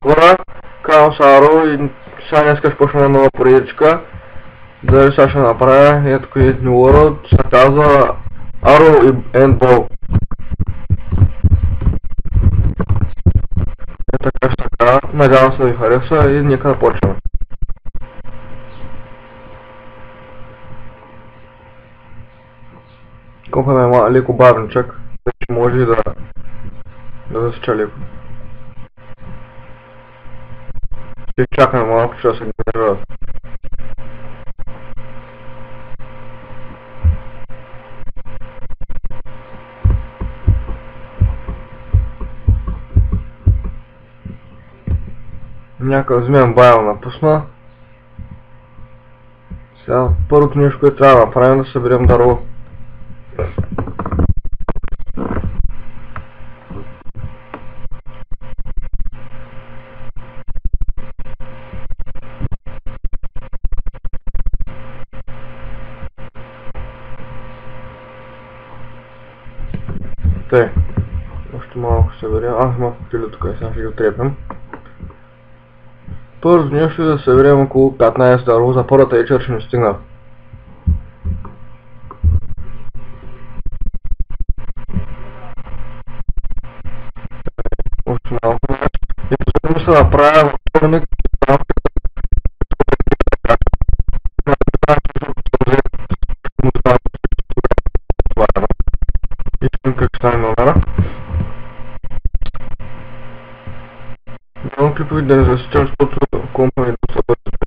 Хора, казвам се Аро и сега днес ще почна нова поредичка. Дали сега ще направя ето кои New World, се казва Arrow and Bow. Е така ще така, надявам се да ви хареса и нека да почваме. Компът е леко бавничък, вече може и да засича леко. Ще чакаме малко, че да се генерират. Някакъв змен байл напусна. Сега първото нещо, което трябва да направим, да съберем дърво. Тъй, още малко ще съберем. Малко фили тук, сега ще ги отрепим. Първото нещо е да съберем около 15 дърво, за първата вечер ще ни стигна. Още малко. И последно се направя вторник. И как стане номера. Много клипови да не засичам, защото компа ми доста бързо.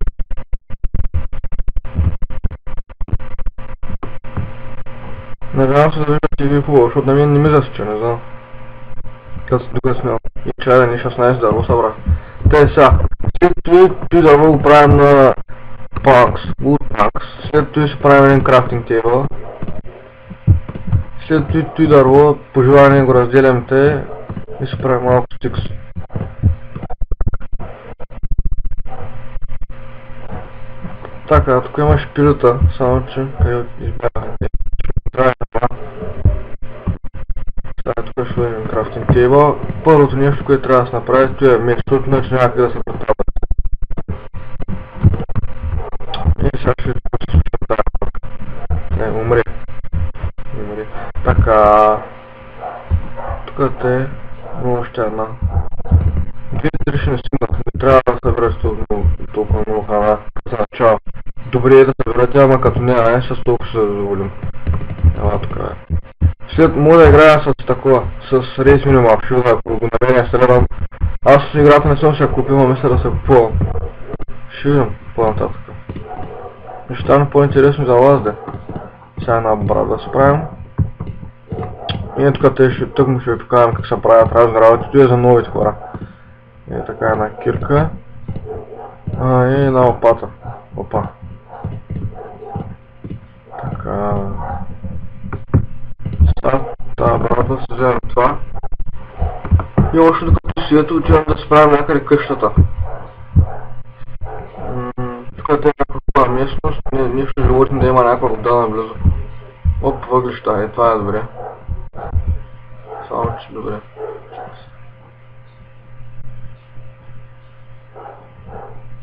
Надявам се да виждате и ви хубаво, защото на мен не ми засича, не знам. Тук сме и чая ни 16 дърво събрах. Те сега, след това дърво го правим на Planks, Wood Planks, след това ще правим един крафтинг тейбъл. След това дърво, по желание го разделям те и ще правим малко стикс. Така, тук има шпилята, само че къде избягаме те. Ще трябва това. Сега тук ще бъдем крафтинг тейбъл. Първото нещо, което трябва да се направи, това е меч, защото иначе няма как да се потрапят. И сега ще се случва тази пътка. Не, умри. Така, тук е още една. Две-три ще не стигнат, не трябва да събереш толкова много храна за начало. Добре е да съберете, ама като не, с толкова ще се задоволим. Ела тук е. След мога да играя с такова, с Race Minimap, ще да ако го намеря следвам. Аз с играта не съм се купил, мисля да се купувам. Ще видим по-нататък. И ще стане по-интересно за вас, де. Сега една брат да се правим. И тук му ще ви покажем как се правят разни работи, това е за новите хора. И така една кирка. И една лопата. Опа. Така. Сега тази брата се вземем това. И още докато света отивам да се правим някъде къщата. Тук е някаква местност, нищо животни да има някаква вода наблизо. Оп, въглища, това е добре. Само че добре.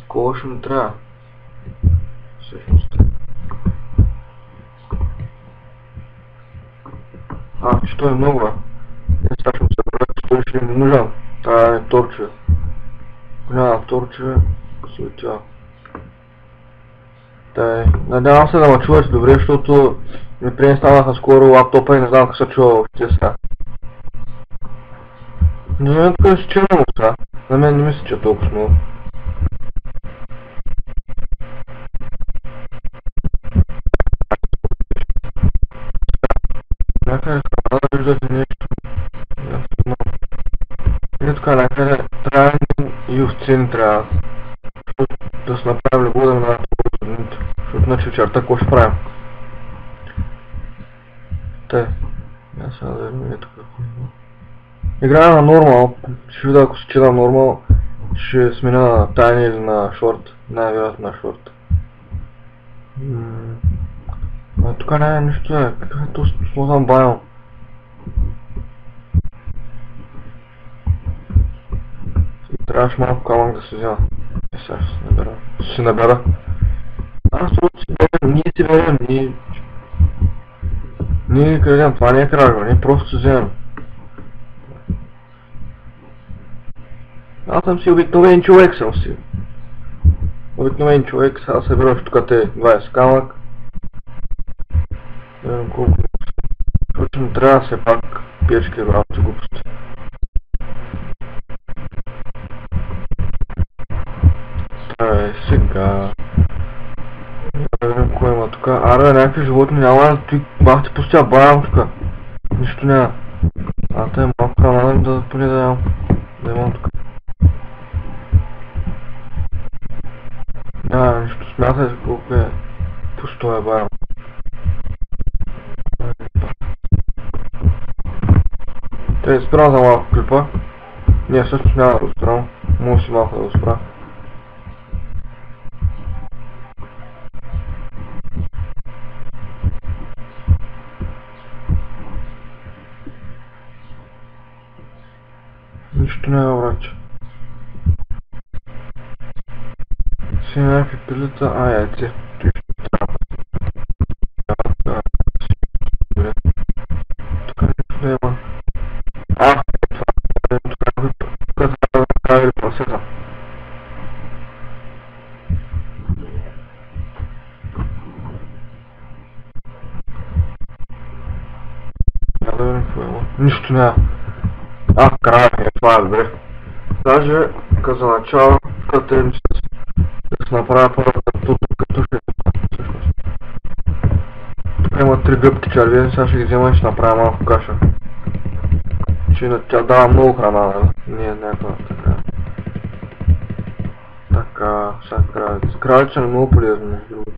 Колко ще ми трябва? Всъщност. Че той е много, бе. Сега ще му се правя, че той ще ми нужен. Това е торче. Голяма торче. Светя. Надявам се да ме чувате добре, защото ми преинсталнаха скоро лаптопа и не знам как се чува въобще сега. Не знам тук да се черно му сега. На мен не ми се че толкова много. Някъде храна да виждате нещо. И тук някъде трябва и овци трябва. Да се направим любов да минава по годините. Защото иначе черта какво ще правим. Тъй. Сега да видим тук какво има. Играя на нормал. Ще видя ако се че на нормал. Ще сменя на тайни или на шорт. Най-вероятно на шорт. Тук няма нищо е. Какъв е този сложен байл? трябваше малко камък да се взема. Сега ще се набера. Ще се набера. Аз просто си берем, ние си берем, ние крадем, това не е кражба, ние просто се вземем. Аз съм си обикновен човек съм си. Обикновен човек, сега събираш тук те 20 камък. Не знам колко точно трябва все пак печка и бравата глупости. Сега... Да видим кой има тук. Аре, някакви животни няма, ти бах ти пустя барам тук. Нищо няма. Тъй малко храна да поне да ям. Да имам тук. Няма нищо, смятай се колко е пусто е барам. Те спирам за малко клипа. Не, всъщност няма да го спирам. Може си малко да го спра. Нищо не е, врача. Си някакви пилица, яйце. Тук нищо не има. Тук трябва да направили просета. Да видим какво има. Нищо няма. Край, това е добре. Даже, като за начало, като им да се направя първата като ще е всъщност. Тук има 3 гъбки червени, сега ще ги взема и ще направя малко каша. Тя дава много храна, нали? Не е някаква така. Така, сега кравица. Кравица е много полезно, между другото.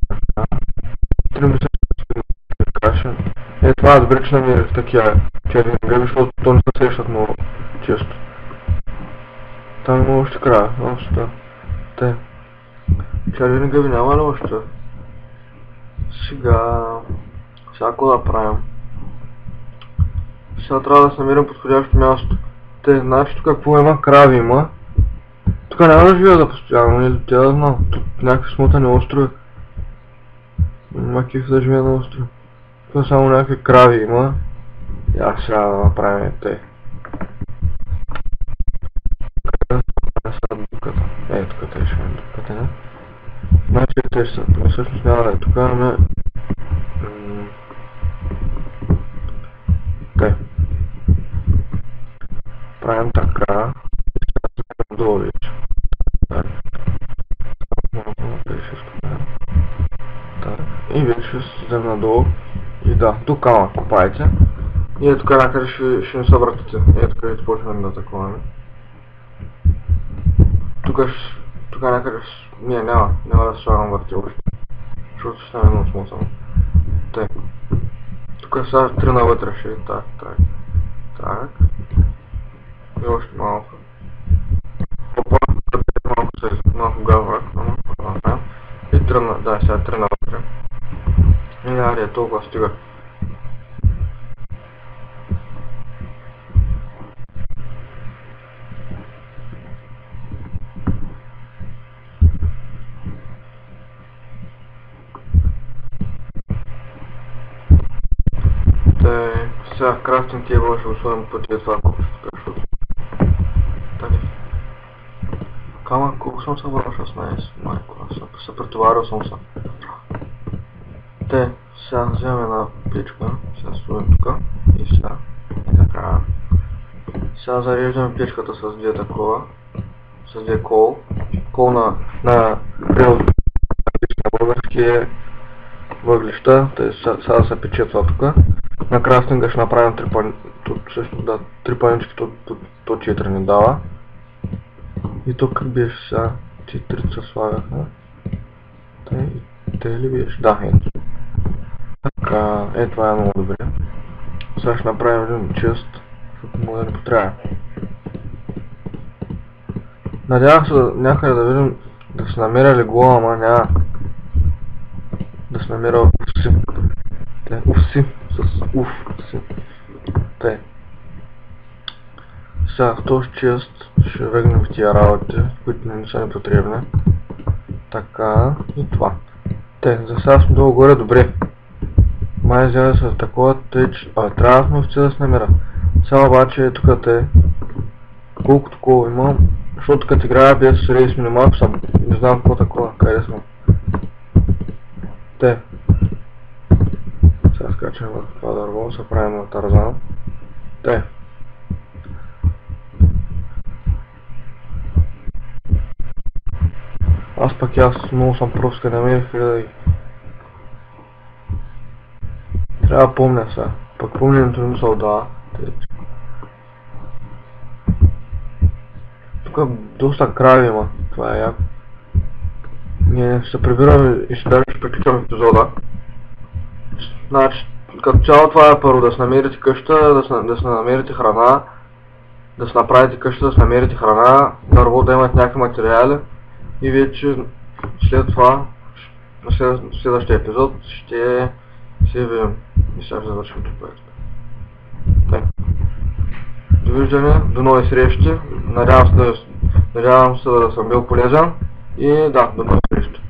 Така. 3 мисля, каша. Това е добре, че намерих такива червени гъби, защото то не се срещат много често. Там има още края, още. Те. Червени гъби няма ли още? Сега какво да правим? Сега трябва да се намерим подходящо място. Значи тук какво има? Крави има. Тук няма да живея за постоянно, или тя да знам. Тук някакви смотани острови. Няма кеф да живея на острови. Тук само някакви крави има. И аз сега да направим те. Тук те ще ме дупката, не? Значи те са, но всъщност няма да е тук, ами... Те. Правим така. И сега се гледам долу вече. Так. Так. И вече ще се взем надолу. И да, тук камък копайте. И тук някъде ще ни събратите. Тук вече почваме да таковаме. Тук някъде няма да се слагам върти още. Защото ще стане много смисъл. Тъй. Тук сега 3 навътре ще е так. И още малко. Опа, малко гаврак, и 3 навътре. И няма да е толкова стига. Сега крафтинг тейбъл ще условим пътя това купчето, защото... Така. Камък, колко съм събрал? 16. Майко, аз се претоварил съм се. Сега вземем една печка, сега сложим тук и сега. И така. Сега зареждаме печката с 2 такова. С 2 кол. Кол на български въглища, сега да се пече това тук. На крафтинга ще направим 3 панички, то 4 ни дава. И тук как беше сега? Ти 3 се слагаха. Те ли беше? Да, ето. Така, това е много добре. Сега ще направим един чест, защото може да не потрябва. Надявах се някъде да видим да се намеря легло, ама няма. Да се намеря овси. Овси с уф си. Сега в този част ще вегнем в тия работи, които не са непотребни. Така и това. За сега сме долу горе добре. Май изяде с такова, тъй че... трябва да сме овце да се намира. Сега обаче тук колко такова имам, защото като играя без рейс минималко съм. Не знам какво такова, къде съм. Сега скачам в това дърво, се правим на Тарзан. Аз пък много съм проска, намерих хиляди. Трябва да помня сега. Пък помненето не ми се отдава. Тук доста крави има. Това е яко. Ние ще се прибираме и ще приключваме епизода. Значи, като цяло това е първо да си намерите къща, да си намерите храна, да си направите къща, да си намерите храна, дърво да имат някакви материали и вече след това, на следващия епизод ще се видим и сега ще завършим това. Довиждане, до нови срещи, надявам се да съм бил полезен и да, до нови срещи.